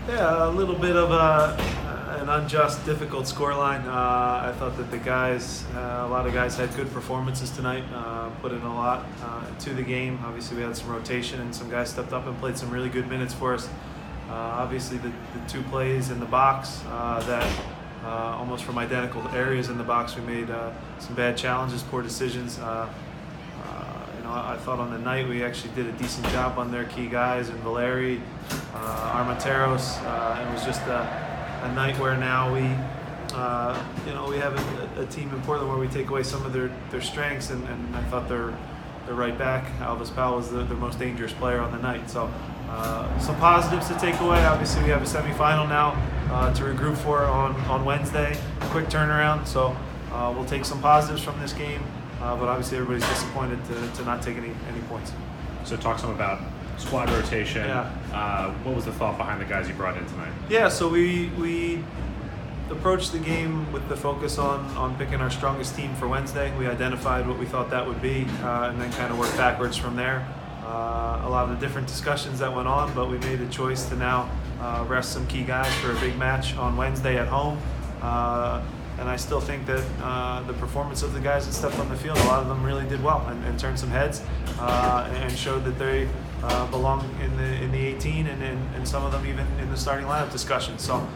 Yeah, a little bit of an unjust, difficult scoreline. I thought that the guys, a lot of guys had good performances tonight, put in a lot to the game. Obviously, we had some rotation and some guys stepped up and played some really good minutes for us. Obviously, the two plays in the box that almost from identical areas in the box, we made some bad challenges, poor decisions. I thought on the night we actually did a decent job on their key guys and Valeri, Armenteros. It was just a night where now we have a team in Portland where we take away some of their strengths, and I thought their right back, Alvis Powell, was the most dangerous player on the night. So some positives to take away. Obviously, we have a semifinal now to regroup for on Wednesday. Quick turnaround. So we'll take some positives from this game. But obviously everybody's disappointed to not take any points. So talk some about squad rotation. Yeah. What was the thought behind the guys you brought in tonight? Yeah, so we approached the game with the focus on picking our strongest team for Wednesday. We identified what we thought that would be and then kind of worked backwards from there. A lot of the different discussions that went on, but we made a choice to now rest some key guys for a big match on Wednesday at home. And I still think that the performance of the guys that stepped on the field, a lot of them really did well and turned some heads and showed that they belong in the 18 and some of them even in the starting lineup discussion. So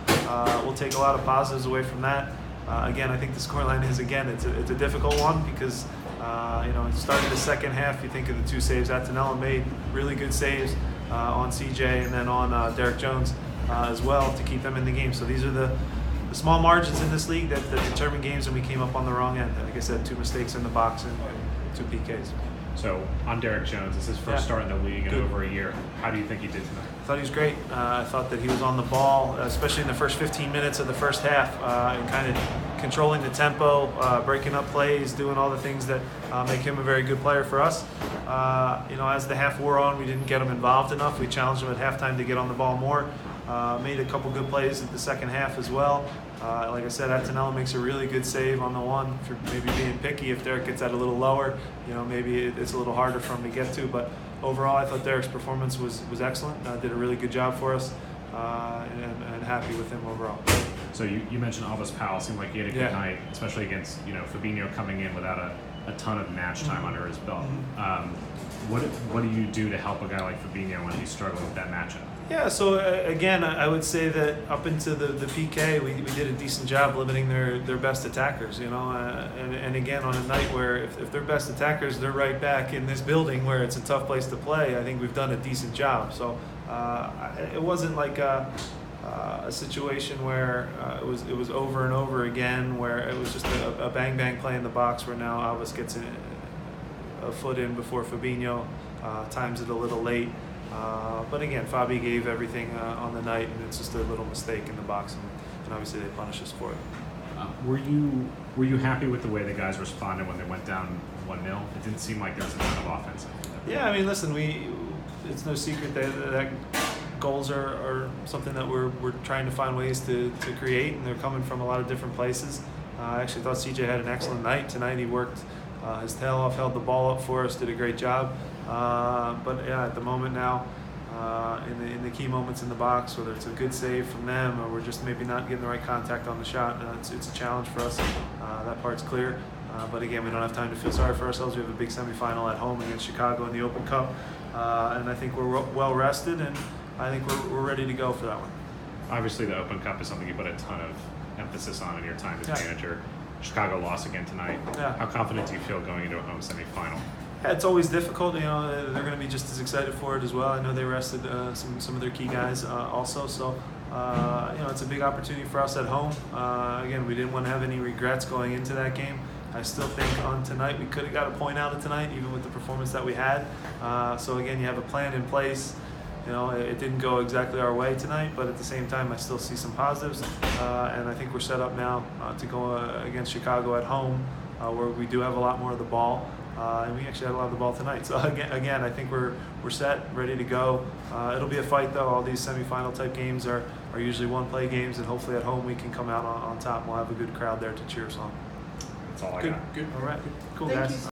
we'll take a lot of positives away from that. Again, I think the scoreline is, it's a difficult one because starting the second half, you think of the two saves. Atenella made really good saves on CJ and then on Derek Jones as well to keep them in the game. So these are the small margins in this league that determine games, and we came up on the wrong end. Like I said, 2 mistakes in the box and 2 PKs. So on Derek Jones, this is his first start in the league in over a year. How do you think he did tonight? I thought he was great. I thought that he was on the ball, especially in the first 15 minutes of the first half, and kind of controlling the tempo, breaking up plays, doing all the things that make him a very good player for us. As the half wore on, we didn't get him involved enough. We challenged him at halftime to get on the ball more. Made a couple good plays at the second half as well. Like I said, Atenella makes a really good save on the one. For maybe being picky, if Derek gets that a little lower, maybe it's a little harder for him to get to. But overall, I thought Derek's performance was excellent. Did a really good job for us, and happy with him overall. So you mentioned Alvis Powell. Seemed like he had a good night, especially against Fabinho coming in without a ton of match time under his belt. What do you do to help a guy like Fabinho when he's struggling with that matchup? Yeah, so again, I would say that up into the PK, we did a decent job limiting their best attackers, and again, on a night where if their best attackers, they're right back in this building where it's a tough place to play, I think we've done a decent job. So it wasn't like a situation where it was over and over again, where it was just a bang play in the box where now Alvis gets a foot in before Fabinho, times it a little late. But again, Fabi gave everything on the night, and it's just a little mistake in the box, and obviously they punish us for it. Were you happy with the way the guys responded when they went down 1-0? It didn't seem like there was a ton of offense. Yeah, I mean, listen, it's no secret that goals are something that we're trying to find ways to create, and they're coming from a lot of different places. I actually thought CJ had an excellent night tonight. He worked his tail off, held the ball up for us, did a great job. But yeah, at the moment now, in the key moments in the box, whether it's a good save from them or we're just maybe not getting the right contact on the shot, it's a challenge for us. That part's clear. But again, we don't have time to feel sorry for ourselves. We have a big semifinal at home against Chicago in the Open Cup, and I think we're well rested, and I think we're ready to go for that one. Obviously, the Open Cup is something you put a ton of emphasis on in your time as manager. Chicago lost again tonight. Yeah. How confident do you feel going into a home semifinal? Yeah, it's always difficult. They're going to be just as excited for it as well. I know they rested some of their key guys also. So, it's a big opportunity for us at home. Again, we didn't want to have any regrets going into that game. I still think on tonight we could have got a point out of tonight, even with the performance that we had. So again, you have a plan in place. It didn't go exactly our way tonight, but at the same time, I still see some positives. And I think we're set up now to go against Chicago at home, where we do have a lot more of the ball. And we actually had a lot of the ball tonight. So again, I think we're set, ready to go. It'll be a fight, though. All these semifinal type games are usually one-play games, and hopefully at home we can come out on top. We'll have a good crowd there to cheer us on. That's all I got. Good. All right. Cool, Thank guys. you.